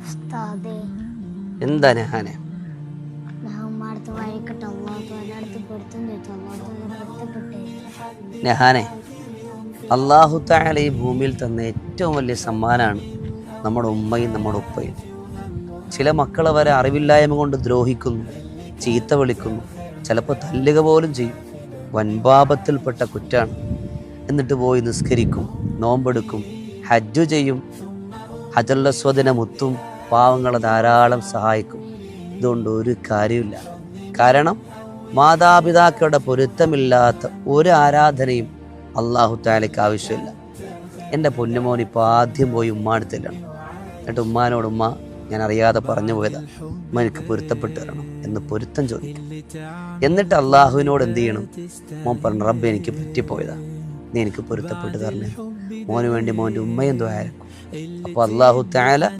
ഉസ്താദേ, എന്താ നഹാനെ? നഹാനെ, അല്ലാഹു തആല ഈ ഭൂമിയിൽ തന്ന ഏറ്റവും വലിയ സമ്മാനമാണ് നമ്മുടെ ഉമ്മയും നമ്മുടെ ഉപ്പയും. ചില മക്കളെ വരെ അറിവില്ലായ്മ കൊണ്ട് ദ്രോഹിക്കുന്നു, ചീത്ത വിളിക്കുന്നു, ചിലപ്പോൾ തല്ലുക പോലും ചെയ്യും. വൻപാപത്തിൽപ്പെട്ട കുറ്റാണ്. എന്നിട്ട് പോയി നിസ്കരിക്കും, നോമ്പെടുക്കും, ഹജ്ജ് ചെയ്യും, ഹജറുൽ അസ്വദിനെ മുത്തും, പാവങ്ങളെ ധാരാളം സഹായിക്കും. ഇതുകൊണ്ട് ഒരു കാര്യമില്ല. കാരണം മാതാപിതാക്കളുടെ പൊരുത്തമില്ലാത്ത ഒരു ആരാധനയും അല്ലാഹു തആലയ്ക്ക് ആവശ്യമില്ല. എൻ്റെ പൊന്നുമോൻ ഇപ്പോൾ ആദ്യം പോയി ഉമ്മാടുത്തില്ലാണ്. എന്നിട്ട് ഉമ്മാനോട്, ഉമ്മ ഞാൻ അറിയാതെ പറഞ്ഞു പോയതാ, ഉമ്മ എനിക്ക് പൊരുത്തപ്പെട്ട് തരണം എന്ന് പൊരുത്തം ചോദിക്കും. എന്നിട്ട് അള്ളാഹുവിനോട് എന്ത് ചെയ്യണം? മോൻ പറഞ്ഞു, റബ്ബ് എനിക്ക് പറ്റിപ്പോയതാ, നീ എനിക്ക് പൊരുത്തപ്പെട്ട് തരണേ. മോന് വേണ്ടി മോൻ്റെ ഉമ്മയും ദ്വാരക്കും. അപ്പോൾ അല്ലാഹു തആല